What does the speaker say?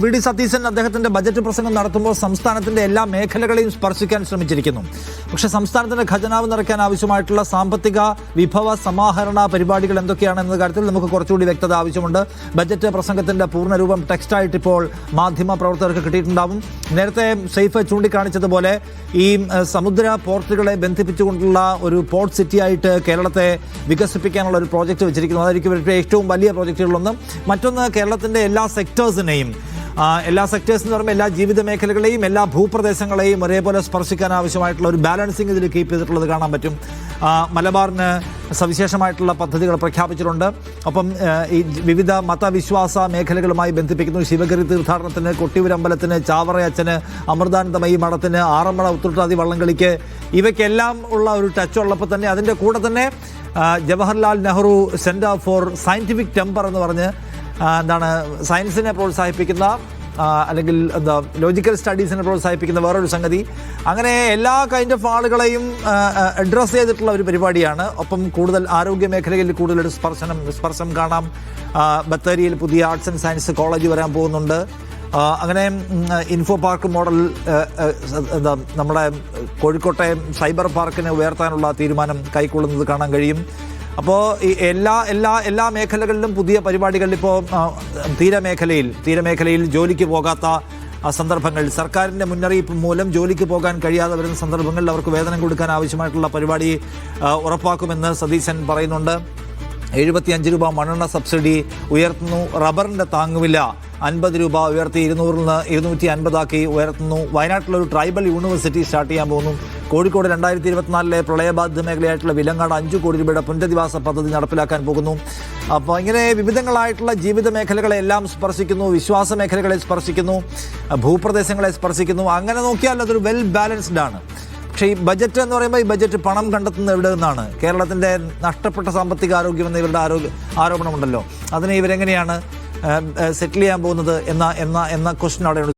V D Satheesan അദ്ദേഹത്തിന്റെ budget പ്രസംഗം നടത്തുമ്പോൾ സംസ്ഥാനത്തിന്റെ എല്ലാ മേഖലകളെയും സ്പർശിക്കാൻ ശ്രമിച്ചിരിക്കുന്നു. പക്ഷേ സംസ്ഥാനത്തിന്റെ ഖജനാവ് നിറയ്ക്കാൻ ആവശ്യമായിട്ടുള്ള സാമ്പത്തിക വിഭവ സമാഹരണ പരിപാടികൾ എന്തൊക്കെയാണെന്ന കാര്യത്തിൽ നമുക്ക് കുറച്ചുകൂടി വ്യക്തത ആവശ്യമുണ്ട്. ബജറ്റ് പ്രസംഗത്തിന്റെ പൂർണ്ണരൂപം ടെക്സ്റ്റായിട്ട് ഇപ്പോൾ മാധ്യമ പ്രവർത്തകർക്ക് കിട്ടിയിട്ടുണ്ടാവും. നേരത്തെ സെയ്ഫ് ചൂണ്ടിക്കാണിച്ചതുപോലെ ഈ സമുദ്ര പോർട്ടുകളെ ബന്ധിപ്പിച്ചുകൊണ്ടുള്ള ഒരു പോർട്ട് സിറ്റിയായിട്ട് കേരളത്തെ വികസിപ്പിക്കാനുള്ള ഒരു പ്രോജക്റ്റ് വെച്ചിരിക്കുന്നു. അതായിരിക്കും ഇവരുടെ ഏറ്റവും വലിയ പ്രോജക്റ്റുകളൊന്നും. മറ്റൊന്ന്, കേരളത്തിന്റെ എല്ലാ സെക്ടേഴ്സിനെയും എല്ലാ സെക്ടേഴ്സ് എന്ന് പറയുമ്പോൾ എല്ലാ ജീവിത മേഖലകളെയും എല്ലാ ഭൂപ്രദേശങ്ങളെയും ഒരേപോലെ സ്പർശിക്കാൻ ആവശ്യമായിട്ടുള്ള ഒരു ബാലൻസിങ് ഇതിൽ കീപ്പ് ചെയ്തിട്ടുള്ളത് കാണാൻ പറ്റും. മലബാറിന് സവിശേഷമായിട്ടുള്ള പദ്ധതികൾ പ്രഖ്യാപിച്ചിട്ടുണ്ട്. ഒപ്പം ഈ വിവിധ മതവിശ്വാസ മേഖലകളുമായി ബന്ധിപ്പിക്കുന്നു. ശിവഗിരി തീർത്ഥാടനത്തിന്, കൊട്ടിയൂരമ്പലത്തിന്, ചാവറയച്ചന്, അമൃതാനന്ദമയി മഠത്തിന്, ആറന്മുള ഉത്രട്ടാതി വള്ളംകളിക്ക്, ഇവയ്ക്കെല്ലാം ഉള്ള ഒരു ടച്ച് ഉള്ളപ്പോൾ തന്നെ അതിൻ്റെ കൂടെ തന്നെ Jawaharlal Nehru centre for scientific temper എന്ന് പറഞ്ഞ് സയൻസിനെ പ്രോത്സാഹിപ്പിക്കുന്ന അല്ലെങ്കിൽ ലോജിക്കൽ സ്റ്റഡീസിനെ പ്രോത്സാഹിപ്പിക്കുന്ന വേറൊരു സംഗതി. അങ്ങനെ എല്ലാ കൈൻഡ് ഓഫ് ആളുകളെയും അഡ്രസ്സ് ചെയ്തിട്ടുള്ള ഒരു പരിപാടിയാണ്. ഒപ്പം കൂടുതൽ ആരോഗ്യ മേഖലയിൽ കൂടുതൽ സ്പർശം കാണാം. ബത്തേരിയിൽ പുതിയ ആർട്സ് ആൻഡ് സയൻസ് കോളേജ് വരാൻ പോകുന്നുണ്ട്. അങ്ങനെ ഇൻഫോ പാർക്ക് മോഡൽ നമ്മുടെ കോഴിക്കോട്ടെ സൈബർ പാർക്കിനെ ഉയർത്താനുള്ള തീരുമാനം കൈക്കൊള്ളുന്നത് കാണാൻ കഴിയും. അപ്പോൾ ഈ എല്ലാ മേഖലകളിലും പുതിയ പരിപാടികളിൽ ഇപ്പോൾ തീരമേഖലയിൽ ജോലിക്ക് പോകാത്ത സന്ദർഭങ്ങൾ, സർക്കാരിൻ്റെ മുന്നറിയിപ്പ് മൂലം ജോലിക്ക് പോകാൻ കഴിയാതെ വരുന്ന സന്ദർഭങ്ങളിൽ അവർക്ക് വേതനം കൊടുക്കാൻ ആവശ്യമായിട്ടുള്ള പരിപാടി ഉറപ്പാക്കുമെന്ന് സതീശൻ പറയുന്നുണ്ട്. 75 രൂപ മണ്ണെണ്ണ സബ്സിഡി ഉയർത്തുന്നു. റബ്ബറിൻ്റെ താങ്ങുവില 50 രൂപ ഉയർത്തി 200 നിന്ന് 250 ഉയർത്തുന്നു. വയനാട്ടിലൊരു ട്രൈബൽ യൂണിവേഴ്സിറ്റി സ്റ്റാർട്ട് ചെയ്യാൻ പോകുന്നു. കോഴിക്കോട് 2024 പ്രളയബാധിത മേഖലയായിട്ടുള്ള വിലങ്ങാട് 5 കോടി രൂപയുടെ പുനരധിവാസ പദ്ധതി നടപ്പിലാക്കാൻ പോകുന്നു. അപ്പോൾ ഇങ്ങനെ വിവിധങ്ങളായിട്ടുള്ള ജീവിത മേഖലകളെല്ലാം സ്പർശിക്കുന്നു, വിശ്വാസ മേഖലകളെ സ്പർശിക്കുന്നു, ഭൂപ്രദേശങ്ങളെ സ്പർശിക്കുന്നു. അങ്ങനെ നോക്കിയാൽ അതൊരു വെൽ ബാലൻസ്ഡ് ആണ്. പക്ഷേ ഈ ബജറ്റ് എന്ന് പറയുമ്പോൾ ഈ ബജറ്റ് പണം കണ്ടെത്തുന്ന എവിടെ നിന്നാണ്? കേരളത്തിൻ്റെ നഷ്ടപ്പെട്ട സാമ്പത്തിക ആരോഗ്യം എന്ന ഇവരുടെ ആരോപണമുണ്ടല്ലോ. അതിനെ ഇവരെങ്ങനെയാണ് സെറ്റിൽ ചെയ്യാൻ പോകുന്നത് എന്ന ക്വസ്റ്റ്യൻ അവിടെയുണ്ട്.